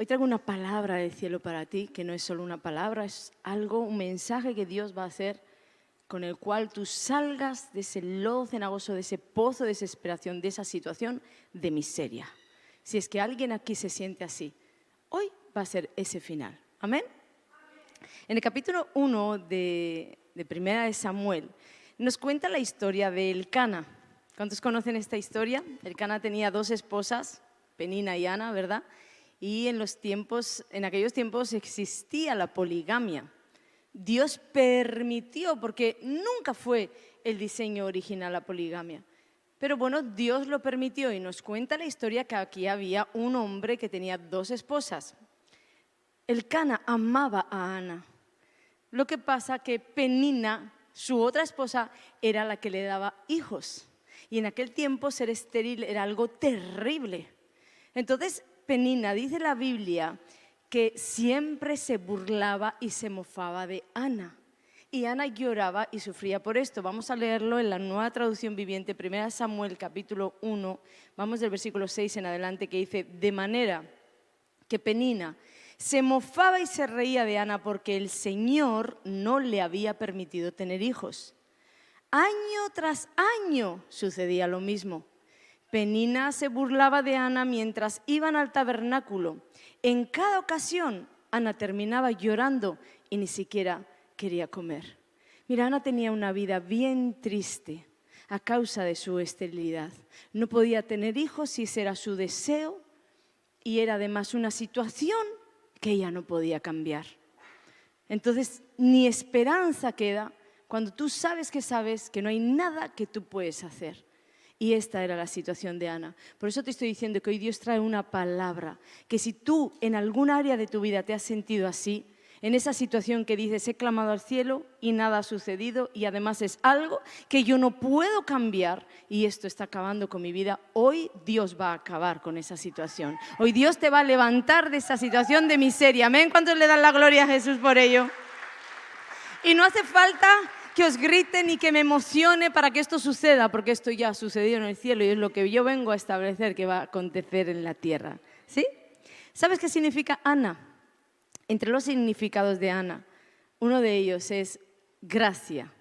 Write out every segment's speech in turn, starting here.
Hoy traigo una palabra del cielo para ti, que no es solo una palabra, es algo, un mensaje que Dios va a hacer con el cual tú salgas de ese lodo cenagoso, de ese pozo de desesperación, de esa situación de miseria. Si es que alguien aquí se siente así, hoy va a ser ese final. ¿Amén? En el capítulo 1 de Primera de Samuel nos cuenta la historia de Elcana. ¿Cuántos conocen esta historia? Elcana tenía 2 esposas, Penina y Ana, ¿verdad? Y en aquellos tiempos existía la poligamia. Dios permitió, porque nunca fue el diseño original la poligamia. Pero bueno, Dios lo permitió y nos cuenta la historia que aquí había un hombre que tenía 2 esposas. Elcana amaba a Ana. Lo que pasa que Penina, su otra esposa, era la que le daba hijos. Y en aquel tiempo ser estéril era algo terrible. Entonces Penina, dice la Biblia, que siempre se burlaba y se mofaba de Ana. Y Ana lloraba y sufría por esto. Vamos a leerlo en la Nueva Traducción Viviente, 1 Samuel capítulo 1, vamos del versículo 6 en adelante, que dice: de manera que Penina se mofaba y se reía de Ana porque el Señor no le había permitido tener hijos. Año tras año sucedía lo mismo. Penina se burlaba de Ana mientras iban al tabernáculo. En cada ocasión, Ana terminaba llorando y ni siquiera quería comer. Mira, Ana tenía una vida bien triste a causa de su esterilidad. No podía tener hijos si ese era su deseo y era además una situación que ella no podía cambiar. Entonces, ni esperanza queda cuando tú sabes que no hay nada que tú puedes hacer. Y esta era la situación de Ana. Por eso te estoy diciendo que hoy Dios trae una palabra, que si tú en algún área de tu vida te has sentido así, en esa situación que dices, he clamado al cielo y nada ha sucedido y además es algo que yo no puedo cambiar y esto está acabando con mi vida, hoy Dios va a acabar con esa situación. Hoy Dios te va a levantar de esa situación de miseria. ¿Amén? ¿Cuántos le dan la gloria a Jesús por ello? Y no hace falta que os griten y que me emocione para que esto suceda, porque esto ya ha sucedido en el cielo y es lo que yo vengo a establecer que va a acontecer en la tierra. ¿Sí? ¿Sabes qué significa Ana? Entre los significados de Ana, uno de ellos es gracia.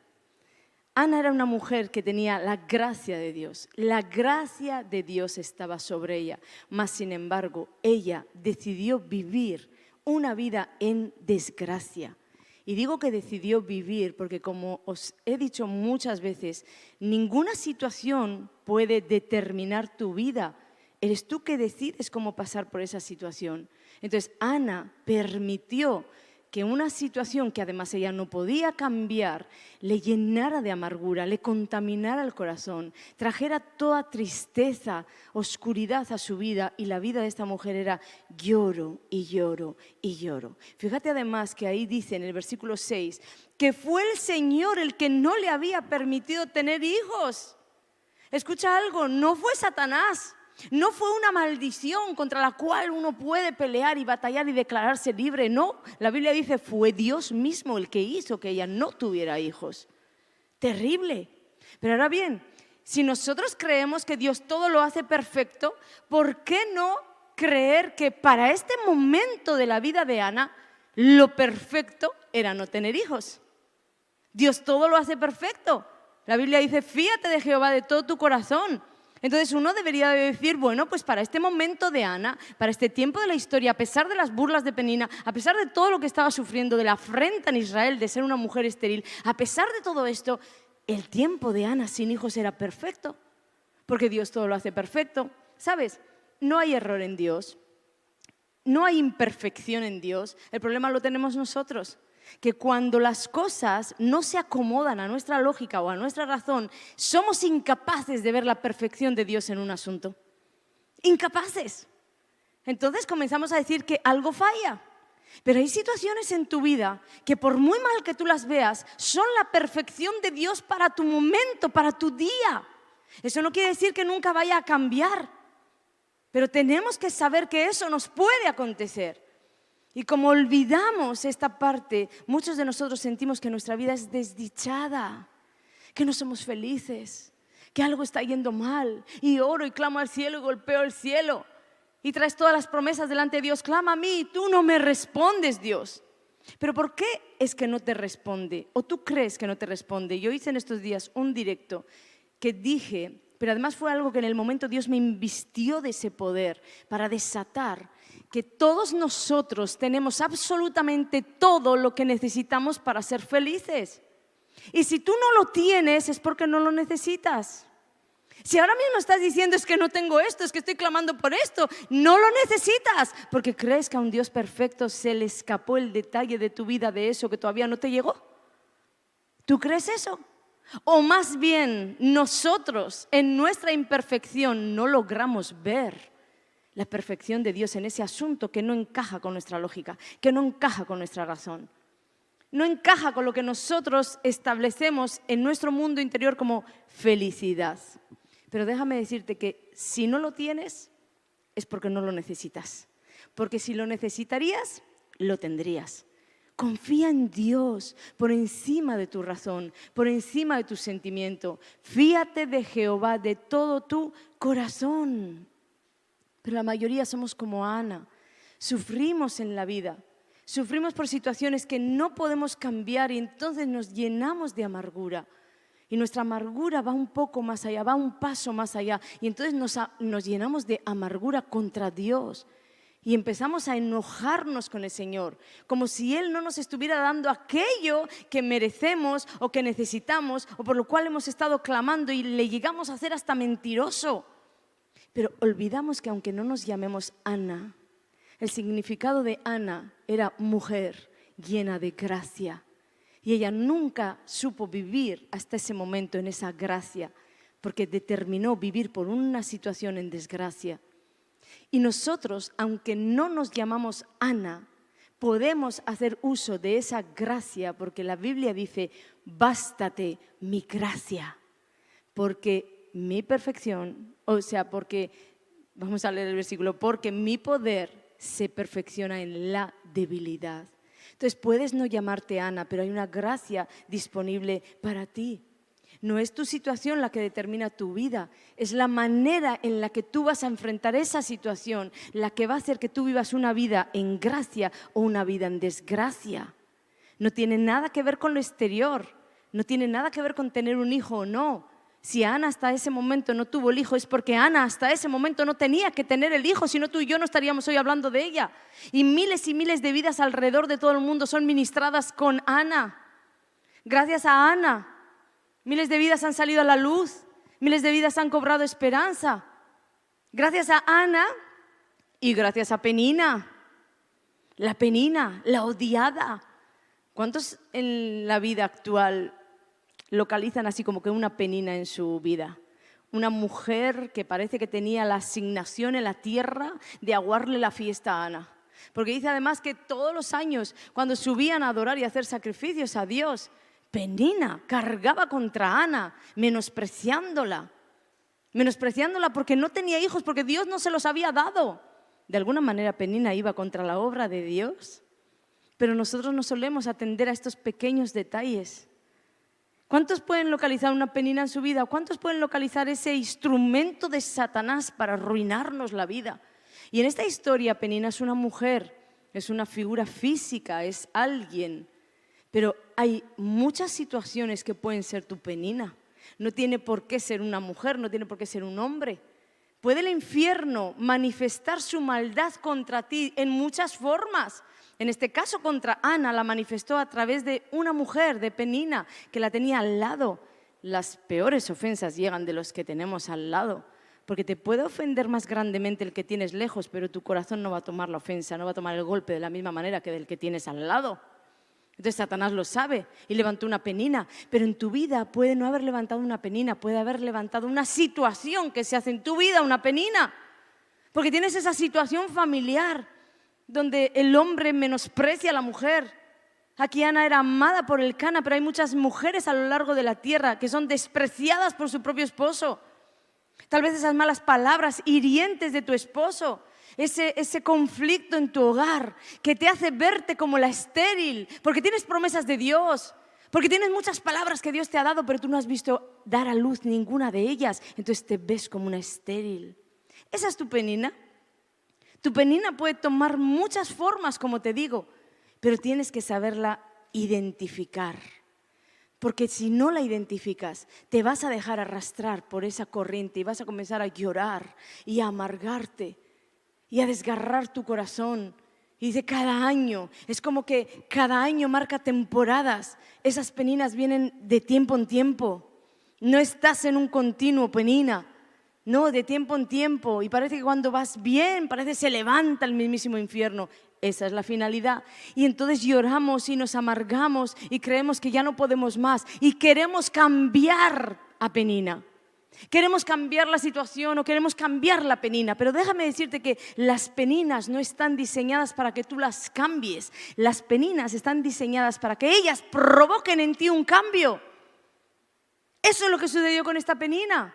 Ana era una mujer que tenía la gracia de Dios. La gracia de Dios estaba sobre ella. Mas, sin embargo, ella decidió vivir una vida en desgracia. Y digo que decidió vivir porque, como os he dicho muchas veces, ninguna situación puede determinar tu vida. Eres tú que decides cómo pasar por esa situación. Entonces, Ana permitió que una situación que además ella no podía cambiar le llenara de amargura, le contaminara el corazón, trajera toda tristeza, oscuridad a su vida, y la vida de esta mujer era lloro y lloro y lloro. Fíjate además que ahí dice en el versículo 6 que fue el Señor el que no le había permitido tener hijos. Escucha algo, no fue Satanás. No fue una maldición contra la cual uno puede pelear y batallar y declararse libre. No, la Biblia dice, fue Dios mismo el que hizo que ella no tuviera hijos. Terrible. Pero ahora bien, si nosotros creemos que Dios todo lo hace perfecto, ¿por qué no creer que para este momento de la vida de Ana, lo perfecto era no tener hijos? Dios todo lo hace perfecto. La Biblia dice, fíate de Jehová de todo tu corazón. Entonces uno debería decir, bueno, pues para este momento de Ana, para este tiempo de la historia, a pesar de las burlas de Penina, a pesar de todo lo que estaba sufriendo, de la afrenta en Israel de ser una mujer estéril, a pesar de todo esto, el tiempo de Ana sin hijos era perfecto, porque Dios todo lo hace perfecto. ¿Sabes? No hay error en Dios, no hay imperfección en Dios, el problema lo tenemos nosotros. Que cuando las cosas no se acomodan a nuestra lógica o a nuestra razón, somos incapaces de ver la perfección de Dios en un asunto. Incapaces. Entonces comenzamos a decir que algo falla. Pero hay situaciones en tu vida que, por muy mal que tú las veas, son la perfección de Dios para tu momento, para tu día. Eso no quiere decir que nunca vaya a cambiar, pero tenemos que saber que eso nos puede acontecer. Y como olvidamos esta parte, muchos de nosotros sentimos que nuestra vida es desdichada, que no somos felices, que algo está yendo mal. Y oro y clamo al cielo y golpeo el cielo. y traes todas las promesas delante de Dios. Clama a mí y tú no me respondes, Dios. ¿Pero por qué es que no te responde? ¿O tú crees que no te responde? Yo hice en estos días un directo que dije, pero además fue algo que en el momento Dios me invistió de ese poder para desatar, que todos nosotros tenemos absolutamente todo lo que necesitamos para ser felices. Y si tú no lo tienes es porque no lo necesitas. Si ahora mismo estás diciendo es que no tengo esto, es que estoy clamando por esto, no lo necesitas, porque crees que a un Dios perfecto se le escapó el detalle de tu vida de eso que todavía no te llegó. ¿Tú crees eso? O más bien nosotros en nuestra imperfección no logramos ver la perfección de Dios en ese asunto que no encaja con nuestra lógica, que no encaja con nuestra razón. No encaja con lo que nosotros establecemos en nuestro mundo interior como felicidad. Pero déjame decirte que si no lo tienes es porque no lo necesitas. Porque si lo necesitarías, lo tendrías. Confía en Dios por encima de tu razón, por encima de tu sentimiento. Fíate de Jehová de todo tu corazón. Pero la mayoría somos como Ana. Sufrimos en la vida. Sufrimos por situaciones que no podemos cambiar y entonces nos llenamos de amargura. Y nuestra amargura va un poco más allá, va un paso más allá. Y entonces nos llenamos de amargura contra Dios. Y empezamos a enojarnos con el Señor, como si Él no nos estuviera dando aquello que merecemos o que necesitamos o por lo cual hemos estado clamando y le llegamos a hacer hasta mentiroso. Pero olvidamos que aunque no nos llamemos Ana, el significado de Ana era mujer llena de gracia. Y ella nunca supo vivir hasta ese momento en esa gracia, porque determinó vivir por una situación en desgracia. Y nosotros, aunque no nos llamamos Ana, podemos hacer uso de esa gracia, porque la Biblia dice, bástate mi gracia, porque mi perfección, porque, vamos a leer el versículo, porque mi poder se perfecciona en la debilidad. Entonces puedes no llamarte Ana, pero hay una gracia disponible para ti. No es tu situación la que determina tu vida, es la manera en la que tú vas a enfrentar esa situación, la que va a hacer que tú vivas una vida en gracia o una vida en desgracia. No tiene nada que ver con lo exterior, no tiene nada que ver con tener un hijo o no. Si Ana hasta ese momento no tuvo el hijo es porque Ana hasta ese momento no tenía que tener el hijo, si no tú y yo no estaríamos hoy hablando de ella. Y miles de vidas alrededor de todo el mundo son ministradas con Ana. Gracias a Ana, miles de vidas han salido a la luz, miles de vidas han cobrado esperanza. Gracias a Ana y gracias a Penina, la odiada. ¿Cuántos en la vida actual localizan así como que una Penina en su vida? Una mujer que parece que tenía la asignación en la tierra de aguarle la fiesta a Ana. Porque dice además que todos los años cuando subían a adorar y a hacer sacrificios a Dios, Penina cargaba contra Ana, menospreciándola porque no tenía hijos, porque Dios no se los había dado. De alguna manera Penina iba contra la obra de Dios, pero nosotros no solemos atender a estos pequeños detalles. ¿Cuántos pueden localizar una Penina en su vida? ¿Cuántos pueden localizar ese instrumento de Satanás para arruinarnos la vida? Y en esta historia Penina es una mujer, es una figura física, es alguien. Pero hay muchas situaciones que pueden ser tu Penina. No tiene por qué ser una mujer, no tiene por qué ser un hombre. Puede el infierno manifestar su maldad contra ti en muchas formas. En este caso contra Ana la manifestó a través de una mujer, de Penina, que la tenía al lado. Las peores ofensas llegan de los que tenemos al lado. Porque te puede ofender más grandemente el que tienes lejos, pero tu corazón no va a tomar la ofensa, no va a tomar el golpe de la misma manera que del que tienes al lado. Entonces Satanás lo sabe y levantó una Penina, pero en tu vida puede no haber levantado una Penina, puede haber levantado una situación que se hace en tu vida una Penina, porque tienes esa situación familiar donde el hombre menosprecia a la mujer. Aquí Ana era amada por el Cana, pero hay muchas mujeres a lo largo de la tierra que son despreciadas por su propio esposo. Tal vez esas malas palabras hirientes de tu esposo, ese conflicto en tu hogar que te hace verte como la estéril, porque tienes promesas de Dios, porque tienes muchas palabras que Dios te ha dado, pero tú no has visto dar a luz ninguna de ellas, entonces te ves como una estéril. ¿Esa es tu Penina? Tu penina puede tomar muchas formas, como te digo, pero tienes que saberla identificar. Porque si no la identificas, te vas a dejar arrastrar por esa corriente y vas a comenzar a llorar y a amargarte y a desgarrar tu corazón. Y dice cada año, es como que cada año marca temporadas. Esas peninas vienen de tiempo en tiempo. No estás en un continuo penina. No, de tiempo en tiempo. Y parece que cuando vas bien, parece que se levanta el mismísimo infierno. Esa es la finalidad. Y entonces lloramos y nos amargamos y creemos que ya no podemos más. Y queremos cambiar a penina. Queremos cambiar la situación o queremos cambiar la penina. Pero déjame decirte que las peninas no están diseñadas para que tú las cambies. Las peninas están diseñadas para que ellas provoquen en ti un cambio. Eso es lo que sucedió con esta penina.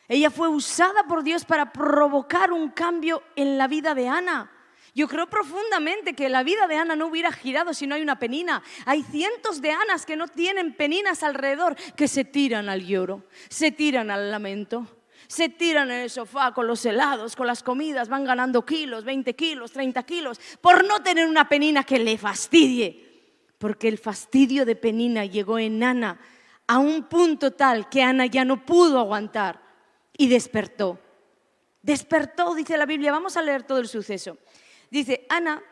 Ella fue usada por Dios para provocar un cambio en la vida de Ana. Yo creo profundamente que la vida de Ana no hubiera girado si no hay una penina. Hay cientos de Anas que no tienen peninas alrededor, que se tiran al lloro, se tiran al lamento, se tiran en el sofá con los helados, con las comidas, van ganando kilos, 20 kilos, 30 kilos, por no tener una penina que le fastidie. Porque el fastidio de penina llegó en Ana a un punto tal que Ana ya no pudo aguantar y despertó. Despertó, dice la Biblia. Vamos a leer todo el suceso. Dice, Ana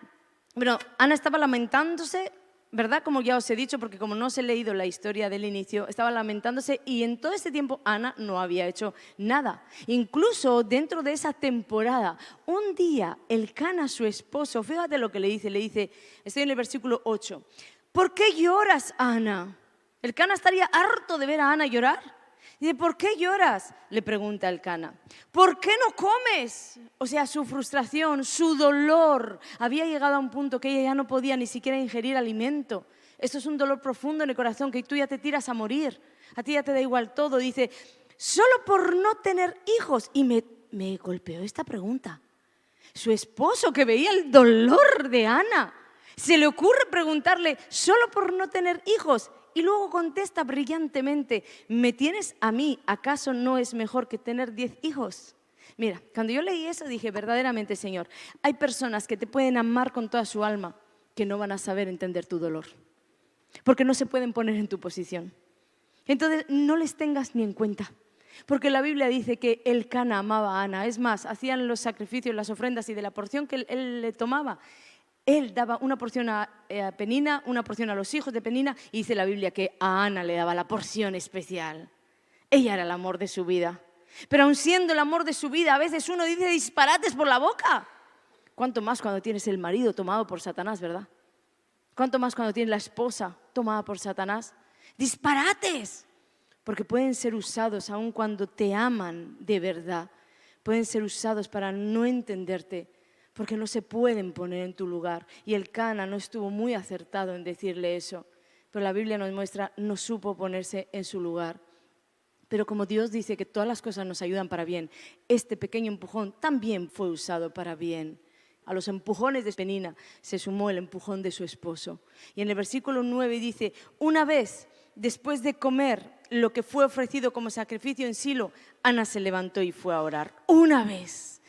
estaba lamentándose, ¿verdad? Como ya os he dicho, porque como no os he leído la historia del inicio, estaba lamentándose y en todo este tiempo Ana no había hecho nada. Incluso dentro de esa temporada, un día Elcana, su esposo, fíjate lo que le dice, estoy en el versículo 8, ¿por qué lloras, Ana? Elcana estaría harto de ver a Ana llorar. Dice, ¿por qué lloras? Le pregunta Elcana. ¿Por qué no comes? O sea, su frustración, su dolor había llegado a un punto que ella ya no podía ni siquiera ingerir alimento. Esto es un dolor profundo en el corazón, que tú ya te tiras a morir. A ti ya te da igual todo. Dice, solo por no tener hijos. Y me golpeó esta pregunta. Su esposo, que veía el dolor de Ana, se le ocurre preguntarle, solo por no tener hijos. Y luego contesta brillantemente, ¿me tienes a mí? ¿Acaso no es mejor que tener 10 hijos? Mira, cuando yo leí eso dije, verdaderamente, Señor, hay personas que te pueden amar con toda su alma, que no van a saber entender tu dolor, porque no se pueden poner en tu posición. Entonces, no les tengas ni en cuenta, porque la Biblia dice que Elcana amaba a Ana. Es más, hacían los sacrificios, las ofrendas, y de la porción que él le tomaba, él daba una porción a Penina, una porción a los hijos de Penina, y dice la Biblia que a Ana le daba la porción especial. Ella era el amor de su vida. Pero aun siendo el amor de su vida, a veces uno dice disparates por la boca. ¿Cuánto más cuando tienes el marido tomado por Satanás, verdad? ¿Cuánto más cuando tienes la esposa tomada por Satanás? Disparates. Porque pueden ser usados aun cuando te aman de verdad. Pueden ser usados para no entenderte, porque no se pueden poner en tu lugar. Y Elcana no estuvo muy acertado en decirle eso, pero la Biblia nos muestra, no supo ponerse en su lugar. Pero como Dios dice que todas las cosas nos ayudan para bien, este pequeño empujón también fue usado para bien. A los empujones de Penina se sumó el empujón de su esposo. Y en el versículo 9 dice, una vez después de comer lo que fue ofrecido como sacrificio en Silo, Ana se levantó y fue a orar. Una vez.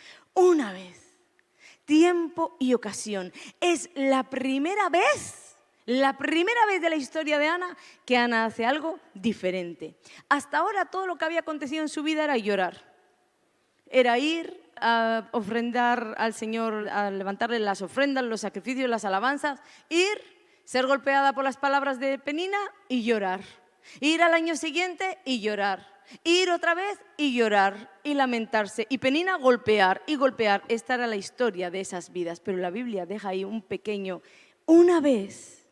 Tiempo y ocasión. Es la primera vez de la historia de Ana que Ana hace algo diferente. Hasta ahora todo lo que había acontecido en su vida era llorar. Era ir a ofrendar al Señor, a levantarle las ofrendas, los sacrificios, las alabanzas, ir, ser golpeada por las palabras de Penina y llorar. Ir al año siguiente y llorar. Ir otra vez y llorar y lamentarse. Y Penina golpear y golpear. Esta era la historia de esas vidas. Pero la Biblia deja ahí un pequeño, una vez,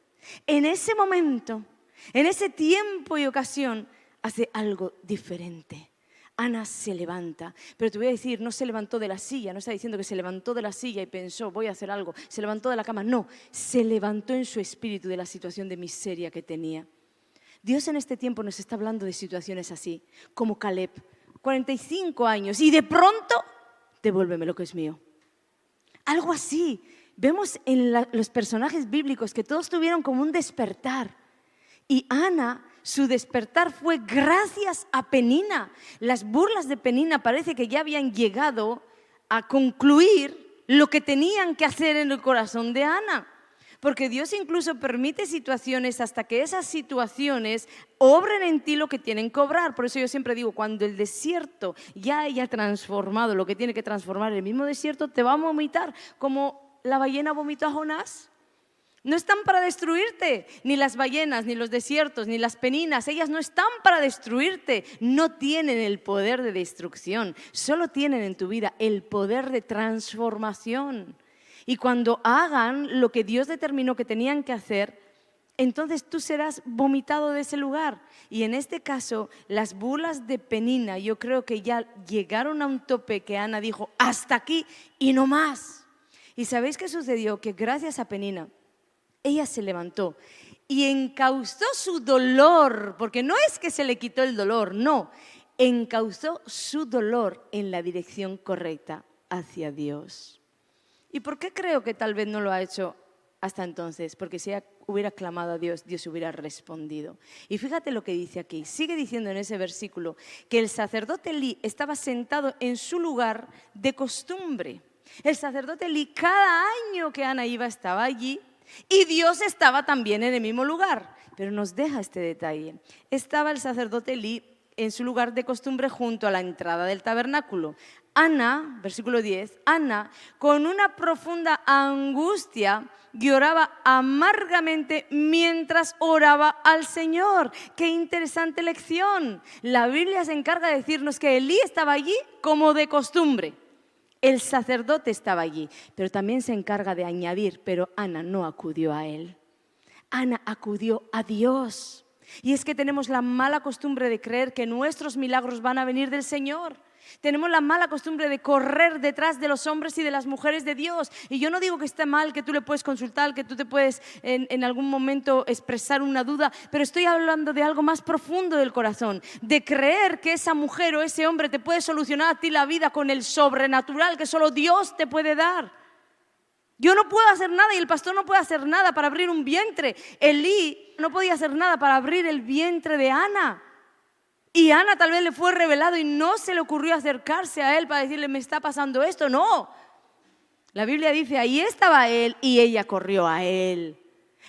en ese momento, en ese tiempo y ocasión, hace algo diferente. Ana se levanta, pero te voy a decir, no se levantó de la silla, no está diciendo que se levantó de la silla y pensó, voy a hacer algo, se levantó de la cama, no, se levantó en su espíritu de la situación de miseria que tenía. Dios en este tiempo nos está hablando de situaciones así, como Caleb, 45 años, y de pronto, devuélveme lo que es mío. Algo así. Vemos en los personajes bíblicos que todos tuvieron como un despertar. Y Ana, su despertar fue gracias a Penina. Las burlas de Penina parece que ya habían llegado a concluir lo que tenían que hacer en el corazón de Ana. Porque Dios incluso permite situaciones hasta que esas situaciones obren en ti lo que tienen que obrar. Por eso yo siempre digo, cuando el desierto ya haya transformado lo que tiene que transformar, el mismo desierto te va a vomitar, como la ballena vomitó a Jonás. No están para destruirte, ni las ballenas, ni los desiertos, ni las peninas. Ellas no están para destruirte, no tienen el poder de destrucción. Solo tienen en tu vida el poder de transformación. Y cuando hagan lo que Dios determinó que tenían que hacer, entonces tú serás vomitado de ese lugar. Y en este caso, las burlas de Penina, yo creo que ya llegaron a un tope que Ana dijo, hasta aquí y no más. ¿Y sabéis qué sucedió? Que gracias a Penina, ella se levantó y encauzó su dolor, porque no es que se le quitó el dolor, no, encauzó su dolor en la dirección correcta hacia Dios. ¿Y por qué creo que tal vez no lo ha hecho hasta entonces? Porque si ella hubiera clamado a Dios, Dios hubiera respondido. Y fíjate lo que dice aquí. Sigue diciendo en ese versículo que el sacerdote Elí estaba sentado en su lugar de costumbre. El sacerdote Elí, cada año que Ana iba, estaba allí y Dios estaba también en el mismo lugar. Pero nos deja este detalle. Estaba el sacerdote Elí en su lugar de costumbre junto a la entrada del tabernáculo. Ana, versículo 10, Ana, con una profunda angustia, lloraba amargamente mientras oraba al Señor. ¡Qué interesante lección! La Biblia se encarga de decirnos que Elí estaba allí como de costumbre. El sacerdote estaba allí, pero también se encarga de añadir, pero Ana no acudió a él. Ana acudió a Dios. Y es que tenemos la mala costumbre de creer que nuestros milagros van a venir del Señor. Tenemos la mala costumbre de correr detrás de los hombres y de las mujeres de Dios. Y yo no digo que esté mal, que tú le puedes consultar, que tú te puedes en algún momento expresar una duda, pero estoy hablando de algo más profundo del corazón, de creer que esa mujer o ese hombre te puede solucionar a ti la vida con el sobrenatural que solo Dios te puede dar. Yo no puedo hacer nada y el pastor no puede hacer nada para abrir un vientre. Elí no podía hacer nada para abrir el vientre de Ana. Y Ana tal vez le fue revelado y no se le ocurrió acercarse a él para decirle, me está pasando esto. No. La Biblia dice, ahí estaba él y ella corrió a él.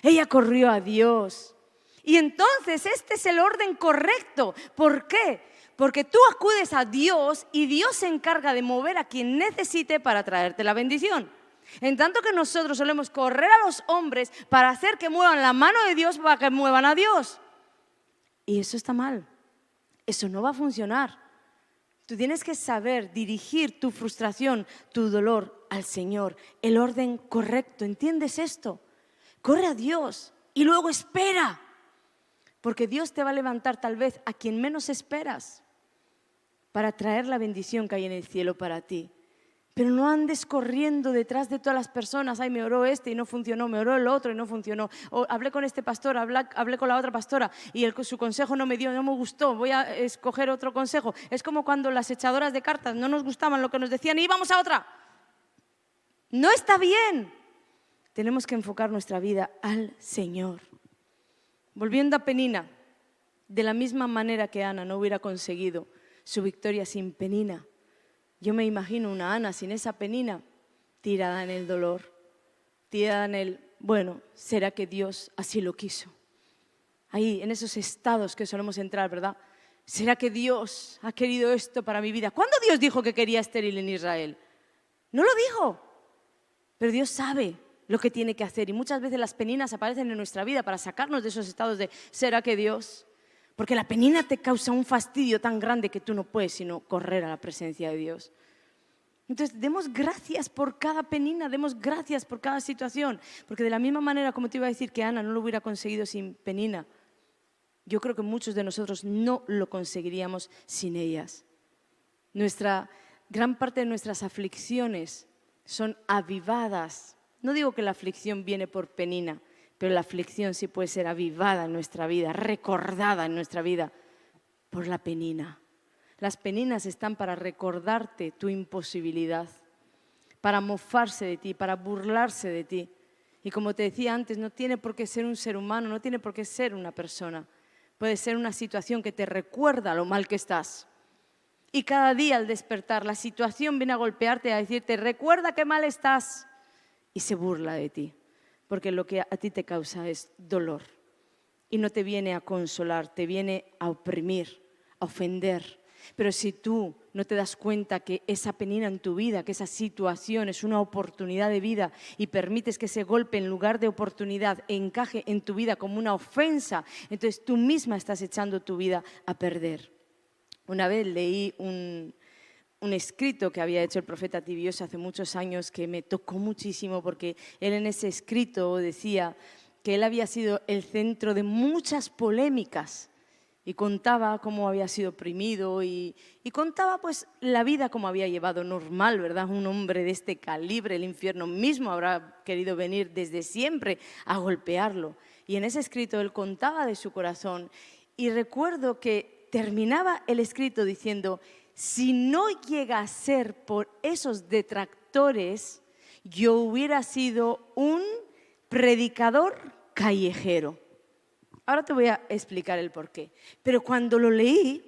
Ella corrió a Dios. Y entonces este es el orden correcto. ¿Por qué? Porque tú acudes a Dios y Dios se encarga de mover a quien necesite para traerte la bendición. En tanto que nosotros solemos correr a los hombres para hacer que muevan la mano de Dios para que muevan a Dios. Y eso está mal. Eso no va a funcionar. Tú tienes que saber dirigir tu frustración, tu dolor al Señor. El orden correcto. ¿Entiendes esto? Corre a Dios y luego espera. Porque Dios te va a levantar tal vez a quien menos esperas para traer la bendición que hay en el cielo para ti. Pero no andes corriendo detrás de todas las personas. Ay, me oró este y no funcionó, me oró el otro y no funcionó. O hablé con este pastor, hablé con la otra pastora y su consejo no me dio, no me gustó, voy a escoger otro consejo. Es como cuando las echadoras de cartas no nos gustaban lo que nos decían y íbamos a otra. No está bien. Tenemos que enfocar nuestra vida al Señor. Volviendo a Penina, de la misma manera que Ana no hubiera conseguido su victoria sin Penina, yo me imagino una Ana sin esa Penina, tirada en el dolor, tirada en el, bueno, ¿será que Dios así lo quiso? Ahí, en esos estados que solemos entrar, ¿verdad? ¿Será que Dios ha querido esto para mi vida? ¿Cuándo Dios dijo que quería estéril en Israel? No lo dijo, pero Dios sabe lo que tiene que hacer y muchas veces las peninas aparecen en nuestra vida para sacarnos de esos estados de ¿será que Dios? Porque la penina te causa un fastidio tan grande que tú no puedes sino correr a la presencia de Dios. Entonces, demos gracias por cada penina, demos gracias por cada situación. Porque de la misma manera, como te iba a decir que Ana no lo hubiera conseguido sin Penina, yo creo que muchos de nosotros no lo conseguiríamos sin ellas. Gran parte de nuestras aflicciones son avivadas. No digo que la aflicción viene por Penina, pero la aflicción sí puede ser avivada en nuestra vida, recordada en nuestra vida por la penina. Las peninas están para recordarte tu imposibilidad, para mofarse de ti, para burlarse de ti. Y como te decía antes, no tiene por qué ser un ser humano, no tiene por qué ser una persona. Puede ser una situación que te recuerda lo mal que estás. Y cada día al despertar, la situación viene a golpearte, a decirte, recuerda qué mal estás. Y se burla de ti, porque lo que a ti te causa es dolor. Y no te viene a consolar, te viene a oprimir, a ofender. Pero si tú no te das cuenta que esa penina en tu vida, que esa situación es una oportunidad de vida y permites que ese golpe en lugar de oportunidad encaje en tu vida como una ofensa, entonces tú misma estás echando tu vida a perder. Una vez leí un escrito que había hecho el profeta Tibios hace muchos años que me tocó muchísimo porque él en ese escrito decía que él había sido el centro de muchas polémicas y contaba cómo había sido oprimido y contaba pues la vida como había llevado normal, ¿verdad? Un hombre de este calibre, el infierno mismo habrá querido venir desde siempre a golpearlo. Y en ese escrito él contaba de su corazón y recuerdo que terminaba el escrito diciendo, si no llega a ser por esos detractores, yo hubiera sido un predicador callejero. Ahora te voy a explicar el porqué. Pero cuando lo leí,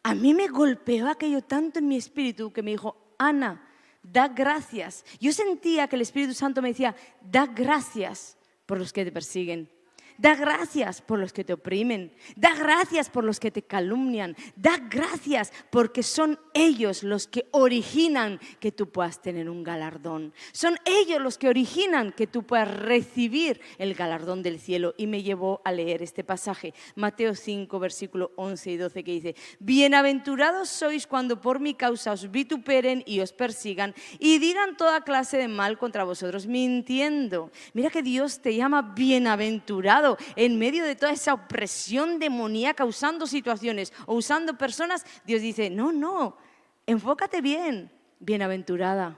a mí me golpeó aquello tanto en mi espíritu que me dijo, Ana, da gracias. Yo sentía que el Espíritu Santo me decía, da gracias por los que te persiguen. Da gracias por los que te oprimen, da gracias por los que te calumnian, da gracias porque son ellos los que originan que tú puedas tener un galardón. Son ellos los que originan que tú puedas recibir el galardón del cielo. Y me llevó a leer este pasaje, Mateo 5, versículo 11 y 12, que dice, bienaventurados sois cuando por mi causa os vituperen y os persigan y digan toda clase de mal contra vosotros mintiendo. Mira que Dios te llama bienaventurado. En medio de toda esa opresión demoníaca, usando situaciones o usando personas, Dios dice, no, enfócate bien, bienaventurada,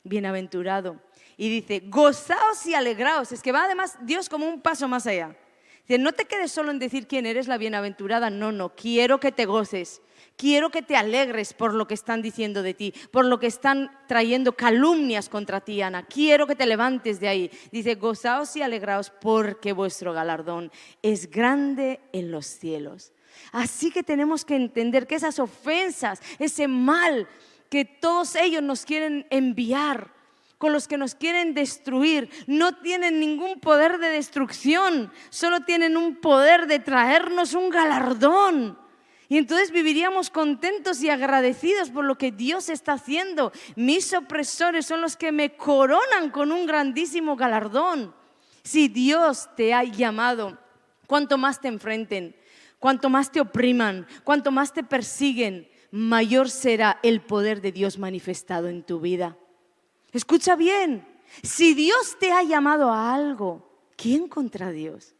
bienaventurado. Y dice, gozaos y alegraos. Es que va además Dios como un paso más allá. Dice, no te quedes solo en decir quién eres la bienaventurada, no, quiero que te goces. Quiero que te alegres por lo que están diciendo de ti, por lo que están trayendo calumnias contra ti, Ana. Quiero que te levantes de ahí. Dice, gozaos y alegraos porque vuestro galardón es grande en los cielos. Así que tenemos que entender que esas ofensas, ese mal que todos ellos nos quieren enviar, con los que nos quieren destruir, no tienen ningún poder de destrucción, solo tienen un poder de traernos un galardón. Y entonces viviríamos contentos y agradecidos por lo que Dios está haciendo. Mis opresores son los que me coronan con un grandísimo galardón. Si Dios te ha llamado, cuanto más te enfrenten, cuanto más te opriman, cuanto más te persiguen, mayor será el poder de Dios manifestado en tu vida. Escucha bien, si Dios te ha llamado a algo, ¿quién contra Dios?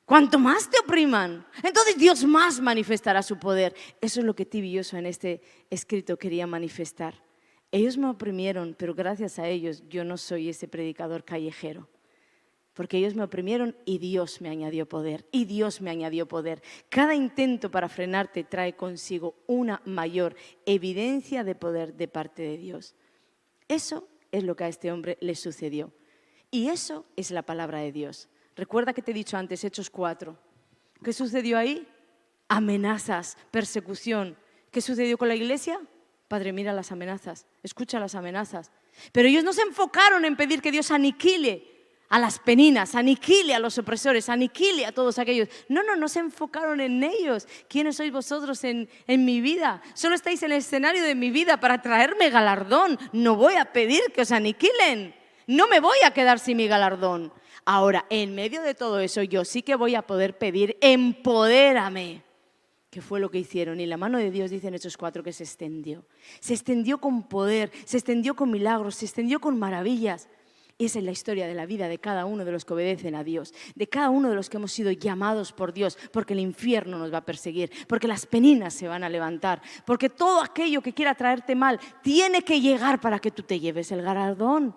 Cuanto más te opriman, entonces Dios más manifestará su poder. Eso es lo que Tibioso en este escrito quería manifestar. Ellos me oprimieron, pero gracias a ellos yo no soy ese predicador callejero. Porque ellos me oprimieron y Dios me añadió poder. Y Dios me añadió poder. Cada intento para frenarte trae consigo una mayor evidencia de poder de parte de Dios. Eso es lo que a este hombre le sucedió. Y eso es la palabra de Dios. Recuerda que te he dicho antes, Hechos 4. ¿Qué sucedió ahí? Amenazas, persecución. ¿Qué sucedió con la iglesia? Padre, mira las amenazas, escucha las amenazas. Pero ellos no se enfocaron en pedir que Dios aniquile a las peninas, aniquile a los opresores, aniquile a todos aquellos. No se enfocaron en ellos. ¿Quiénes sois vosotros en mi vida? Solo estáis en el escenario de mi vida para traerme galardón. No voy a pedir que os aniquilen. No me voy a quedar sin mi galardón. Ahora, en medio de todo eso, yo sí que voy a poder pedir, empodérame. ¿Qué fue lo que hicieron? Y la mano de Dios, dice en Hechos 4, que se extendió. Se extendió con poder, se extendió con milagros, se extendió con maravillas. Y esa es la historia de la vida de cada uno de los que obedecen a Dios, de cada uno de los que hemos sido llamados por Dios, porque el infierno nos va a perseguir, porque las peninas se van a levantar, porque todo aquello que quiera traerte mal tiene que llegar para que tú te lleves el galardón.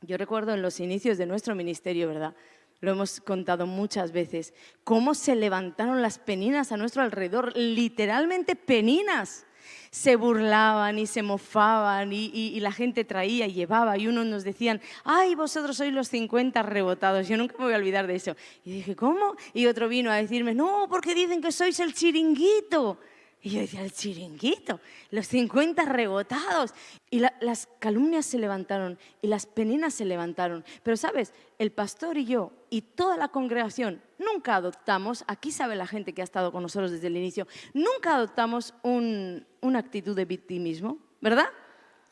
Yo recuerdo en los inicios de nuestro ministerio, ¿verdad? Lo hemos contado muchas veces, cómo se levantaron las peninas a nuestro alrededor, literalmente peninas. Se burlaban y se mofaban y la gente traía y llevaba y unos nos decían, ay, vosotros sois los 50 rebotados. Yo nunca me voy a olvidar de eso. Y dije, ¿cómo? Y otro vino a decirme, no, porque dicen que sois el chiringuito. Y yo decía, el Chiringuito, los 50 rebotados. Y las calumnias se levantaron y las peninas se levantaron. Pero sabes, el pastor y yo y toda la congregación nunca adoptamos, aquí sabe la gente que ha estado con nosotros desde el inicio, nunca adoptamos una actitud de victimismo, ¿verdad?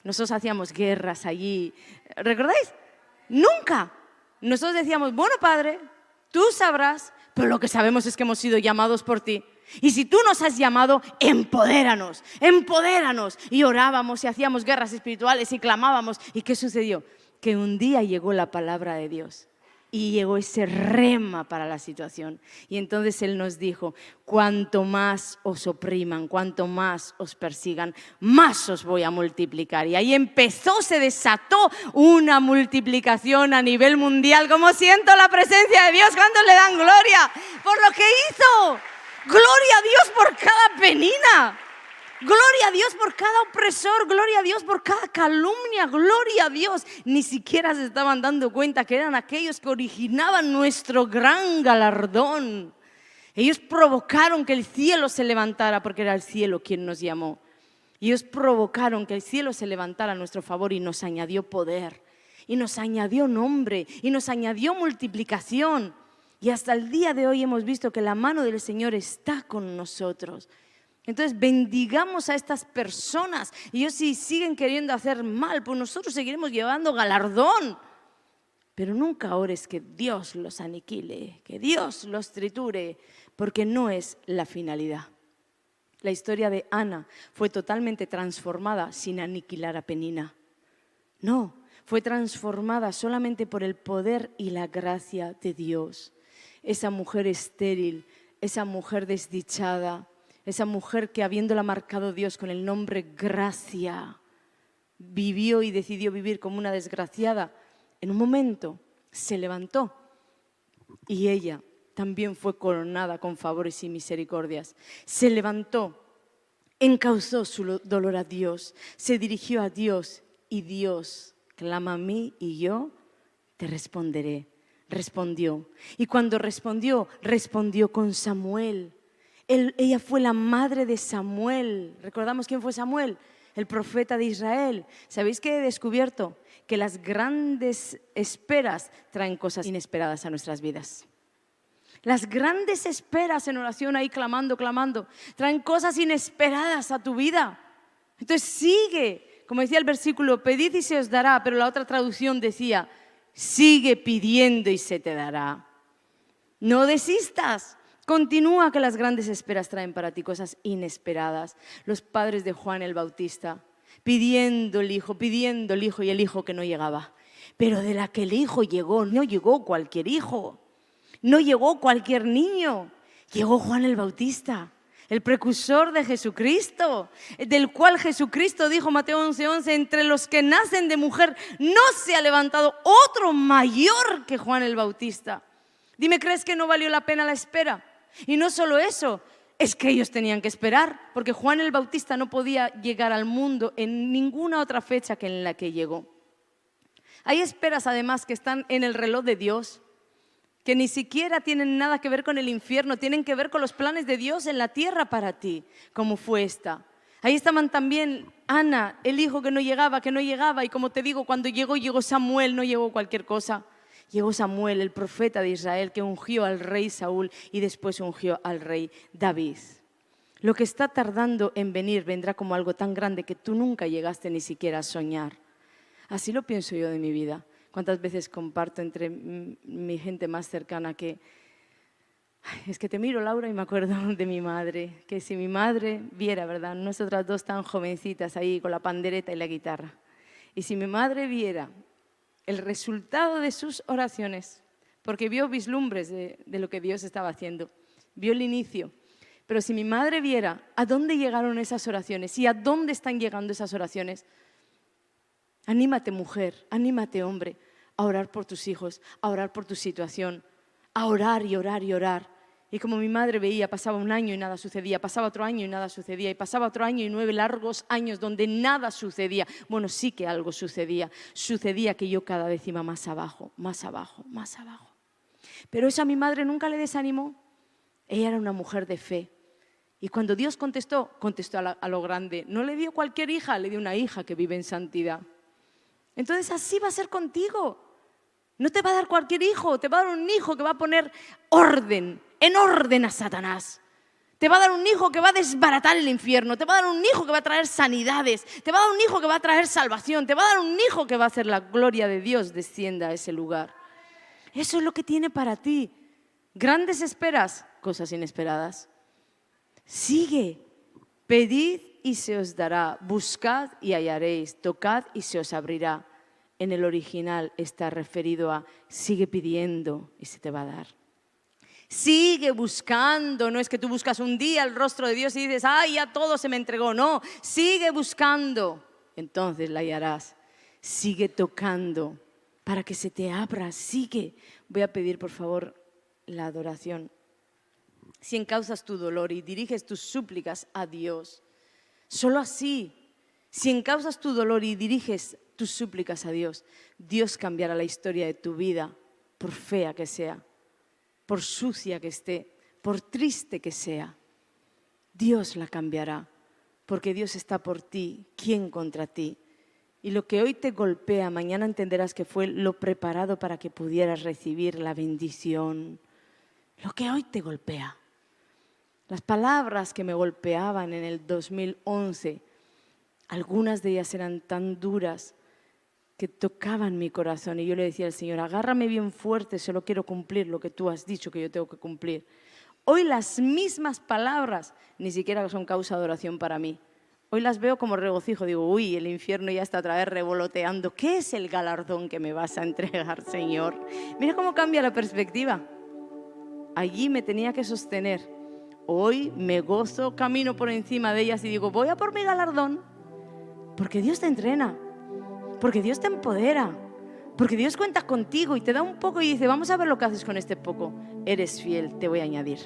Nosotros hacíamos guerras allí, ¿recordáis? Nunca. Nosotros decíamos, bueno, Padre, tú sabrás, pero lo que sabemos es que hemos sido llamados por ti. Y si tú nos has llamado, empodéranos, empodéranos. Y orábamos y hacíamos guerras espirituales y clamábamos. ¿Y qué sucedió? Que un día llegó la palabra de Dios y llegó ese rema para la situación. Y entonces Él nos dijo, cuanto más os opriman, cuanto más os persigan, más os voy a multiplicar. Y ahí se desató una multiplicación a nivel mundial. Como siento la presencia de Dios cuando le dan gloria por lo que hizo. Gloria a Dios por cada penina. Gloria a Dios por cada opresor, gloria a Dios por cada calumnia, gloria a Dios. Ni siquiera se estaban dando cuenta que eran aquellos que originaban nuestro gran galardón. Ellos provocaron que el cielo se levantara porque era el cielo quien nos llamó. Y ellos provocaron que el cielo se levantara a nuestro favor y nos añadió poder, y nos añadió nombre, y nos añadió multiplicación. Y hasta el día de hoy hemos visto que la mano del Señor está con nosotros. Entonces bendigamos a estas personas. Y ellos si siguen queriendo hacer mal, pues nosotros seguiremos llevando galardón. Pero nunca ores que Dios los aniquile, que Dios los triture, porque no es la finalidad. La historia de Ana fue totalmente transformada sin aniquilar a Penina. No, fue transformada solamente por el poder y la gracia de Dios. Esa mujer estéril, esa mujer desdichada, esa mujer que habiéndola marcado Dios con el nombre Gracia, vivió y decidió vivir como una desgraciada. En un momento se levantó y ella también fue coronada con favores y misericordias. Se levantó, encauzó su dolor a Dios, se dirigió a Dios y Dios clama a mí y yo te responderé. Respondió. Y cuando respondió con Samuel. Ella fue la madre de Samuel. ¿Recordamos quién fue Samuel? El profeta de Israel. ¿Sabéis qué he descubierto? Que las grandes esperas traen cosas inesperadas a nuestras vidas. Las grandes esperas en oración ahí clamando, traen cosas inesperadas a tu vida. Entonces sigue, como decía el versículo, pedid y se os dará, pero la otra traducción decía, sigue pidiendo y se te dará. No desistas. Continúa, que las grandes esperas traen para ti cosas inesperadas. Los padres de Juan el Bautista, pidiendo el hijo y el hijo que no llegaba. Pero de la que el hijo llegó, no llegó cualquier hijo, no llegó cualquier niño, llegó Juan el Bautista, el precursor de Jesucristo, del cual Jesucristo dijo, Mateo 11:11, entre los que nacen de mujer no se ha levantado otro mayor que Juan el Bautista. Dime, ¿crees que no valió la pena la espera? Y no solo eso, es que ellos tenían que esperar, porque Juan el Bautista no podía llegar al mundo en ninguna otra fecha que en la que llegó. Hay esperas además que están en el reloj de Dios, que ni siquiera tienen nada que ver con el infierno, tienen que ver con los planes de Dios en la tierra para ti, como fue esta. Ahí estaban también Ana, el hijo que no llegaba, y como te digo, cuando llegó Samuel, no llegó cualquier cosa. Llegó Samuel, el profeta de Israel, que ungió al rey Saúl y después ungió al rey David. Lo que está tardando en venir vendrá como algo tan grande que tú nunca llegaste ni siquiera a soñar. Así lo pienso yo de mi vida. ¿Cuántas veces comparto entre mi gente más cercana que... Es que te miro, Laura, y me acuerdo de mi madre, que si mi madre viera, ¿verdad? Nosotras dos tan jovencitas ahí con la pandereta y la guitarra. Y si mi madre viera el resultado de sus oraciones, porque vio vislumbres de lo que Dios estaba haciendo, vio el inicio. Pero si mi madre viera a dónde llegaron esas oraciones y a dónde están llegando esas oraciones, anímate, mujer, anímate, hombre, a orar por tus hijos, a orar por tu situación, a orar y orar y orar. Y como mi madre veía, pasaba un año y nada sucedía, pasaba otro año y nada sucedía, y pasaba otro año y 9 largos años donde nada sucedía. Bueno, sí que algo sucedía. Sucedía que yo cada vez iba más abajo, más abajo, más abajo. Pero eso a mi madre nunca le desanimó. Ella era una mujer de fe, Y cuando Dios contestó, contestó a lo grande. No le dio cualquier hija, le dio una hija que vive en santidad. Entonces así va a ser contigo. No te va a dar cualquier hijo, te va a dar un hijo que va a poner en orden a Satanás. Te va a dar un hijo que va a desbaratar el infierno, te va a dar un hijo que va a traer sanidades, te va a dar un hijo que va a traer salvación, te va a dar un hijo que va a hacer la gloria de Dios descienda a ese lugar. Eso es lo que tiene para ti. Grandes esperas, cosas inesperadas. Sigue, pedid y se os dará, buscad y hallaréis, tocad y se os abrirá. En el original está referido a sigue pidiendo y se te va a dar. Sigue buscando, no es que tú buscas un día el rostro de Dios y dices, ¡ay, ya todo se me entregó! No, sigue buscando, entonces la hallarás. Sigue tocando para que se te abra, sigue. Voy a pedir, por favor, la adoración. Si encauzas tu dolor y diriges tus súplicas a Dios, solo así, si encauzas tu dolor y diriges tus súplicas a Dios, Dios cambiará la historia de tu vida, por fea que sea, por sucia que esté, por triste que sea. Dios la cambiará, porque Dios está por ti. ¿Quién contra ti? Y lo que hoy te golpea, mañana entenderás que fue lo preparado para que pudieras recibir la bendición. Lo que hoy te golpea. Las palabras que me golpeaban en el 2011, algunas de ellas eran tan duras que tocaban mi corazón y yo le decía al Señor, agárrame bien fuerte, solo quiero cumplir lo que tú has dicho que yo tengo que cumplir. Hoy las mismas palabras ni siquiera son causa de oración para mí. Hoy las veo como regocijo, digo, uy, el infierno ya está otra vez revoloteando. ¿Qué es el galardón que me vas a entregar, Señor? Mira cómo cambia la perspectiva. Allí me tenía que sostener. Hoy me gozo, camino por encima de ellas y digo, voy a por mi galardón. Porque Dios te entrena, porque Dios te empodera, porque Dios cuenta contigo y te da un poco y dice, vamos a ver lo que haces con este poco. Eres fiel, te voy a añadir.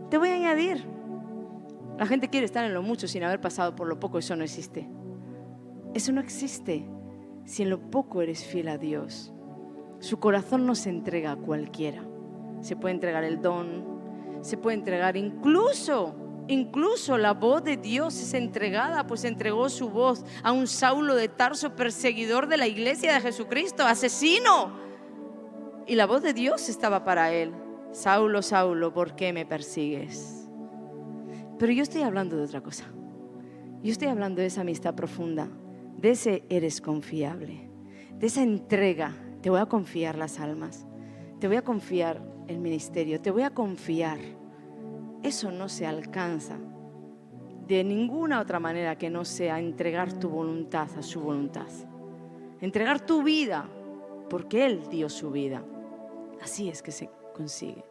Te voy a añadir. La gente quiere estar en lo mucho sin haber pasado por lo poco, eso no existe. Eso no existe. Si en lo poco eres fiel a Dios, su corazón no se entrega a cualquiera. Se puede entregar el don, se puede entregar incluso la voz de Dios es entregada, pues entregó su voz a un Saulo de Tarso, perseguidor de la iglesia de Jesucristo, asesino. Y la voz de Dios estaba para él. Saulo, Saulo, ¿por qué me persigues? Pero yo estoy hablando de otra cosa. Yo estoy hablando de esa amistad profunda, de ese eres confiable, de esa entrega. Te voy a confiar las almas, te voy a confiar el ministerio, te voy a confiar. Eso no se alcanza de ninguna otra manera que no sea entregar tu voluntad a su voluntad. Entregar tu vida, porque Él dio su vida. Así es que se consigue.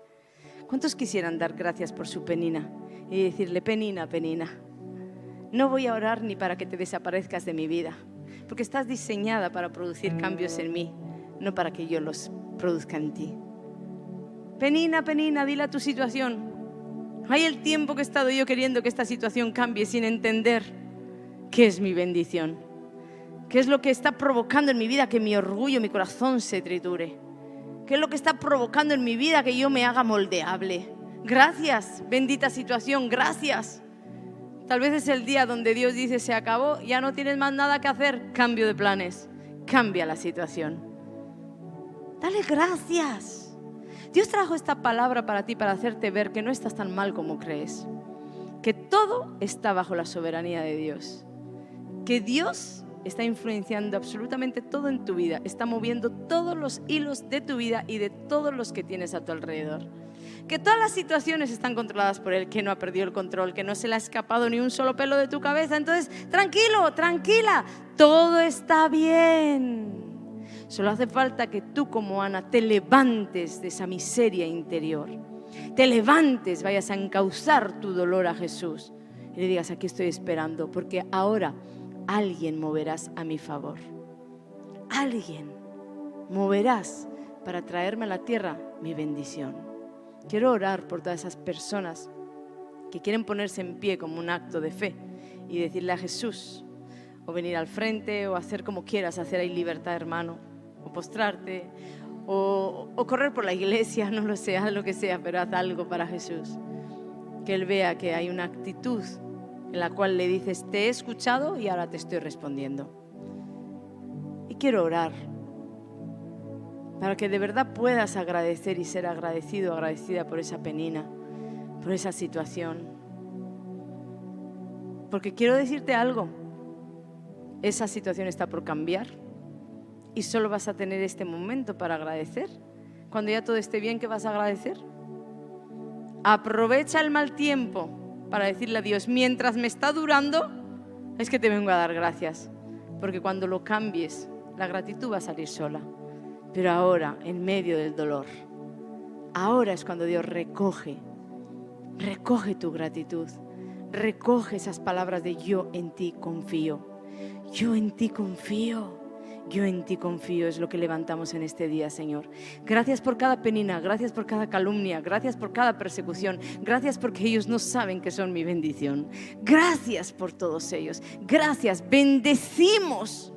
¿Cuántos quisieran dar gracias por su Penina y decirle, Penina, Penina, no voy a orar ni para que te desaparezcas de mi vida, porque estás diseñada para producir cambios en mí, no para que yo los produzca en ti? Penina, Penina, dile a tu situación. Hay el tiempo que he estado yo queriendo que esta situación cambie sin entender qué es mi bendición, qué es lo que está provocando en mi vida que mi orgullo, mi corazón se triture, qué es lo que está provocando en mi vida que yo me haga moldeable. Gracias, bendita situación, gracias. Tal vez es el día donde Dios dice, se acabó, ya no tienes más nada que hacer, cambio de planes, cambia la situación. Dale gracias. Dios trajo esta palabra para ti, para hacerte ver que no estás tan mal como crees, que todo está bajo la soberanía de Dios, que Dios está influenciando absolutamente todo en tu vida, está moviendo todos los hilos de tu vida y de todos los que tienes a tu alrededor, que todas las situaciones están controladas por Él, que no ha perdido el control, que no se le ha escapado ni un solo pelo de tu cabeza. Entonces, tranquilo, tranquila, todo está bien. Solo hace falta que tú, como Ana, te levantes de esa miseria interior, te levantes, vayas a encauzar tu dolor a Jesús y le digas, aquí estoy esperando, porque ahora alguien moverás a mi favor. Alguien moverás para traerme a la tierra mi bendición. Quiero orar por todas esas personas que quieren ponerse en pie como un acto de fe y decirle a Jesús, o venir al frente, o hacer como quieras, hacer ahí libertad, hermano, o postrarte, o correr por la iglesia, no lo sé, haz lo que sea, pero haz algo para Jesús. que Él vea que hay una actitud en la cual le dices, te he escuchado y ahora te estoy respondiendo. Y quiero orar para que de verdad puedas agradecer y ser agradecido, agradecida por esa penina, por esa situación. Porque quiero decirte algo, esa situación está por cambiar y solo vas a tener este momento para agradecer. Cuando ya todo esté bien, ¿qué vas a agradecer? Aprovecha el mal tiempo para decirle a Dios, mientras me está durando, es que te vengo a dar gracias. Porque cuando lo cambies, la gratitud va a salir sola. Pero ahora, en medio del dolor, ahora es cuando Dios recoge tu gratitud. Recoge esas palabras de yo en ti confío. Yo en ti confío. Yo en ti confío, es lo que levantamos en este día, Señor. Gracias por cada penina, gracias por cada calumnia, gracias por cada persecución, gracias porque ellos no saben que son mi bendición. Gracias por todos ellos, gracias. Bendecimos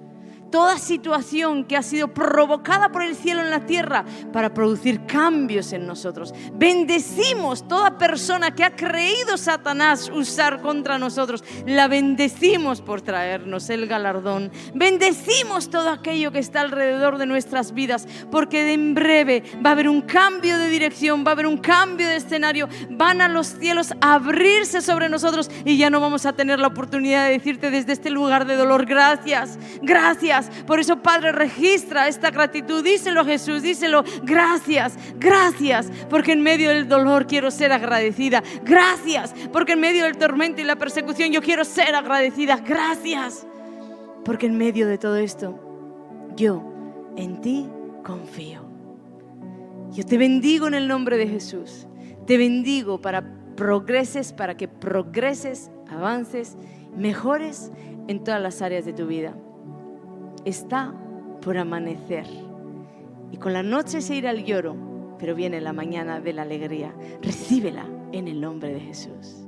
toda situación que ha sido provocada por el cielo en la tierra para producir cambios en nosotros. Bendecimos toda persona que ha creído Satanás usar contra nosotros. La bendecimos por traernos el galardón. Bendecimos todo aquello que está alrededor de nuestras vidas, porque en breve va a haber un cambio de dirección, va a haber un cambio de escenario. Van a los cielos a abrirse sobre nosotros y ya no vamos a tener la oportunidad de decirte desde este lugar de dolor, gracias, gracias. Por eso, Padre, registra esta gratitud. Díselo a Jesús, díselo, gracias, gracias, porque en medio del dolor quiero ser agradecida. Gracias, porque en medio del tormento y la persecución yo quiero ser agradecida. Gracias, porque en medio de todo esto yo en ti confío. Yo te bendigo en el nombre de Jesús. Te bendigo para que progreses, avances, mejores en todas las áreas de tu vida. Está por amanecer y con la noche se irá el lloro, pero viene la mañana de la alegría. Recíbela en el nombre de Jesús.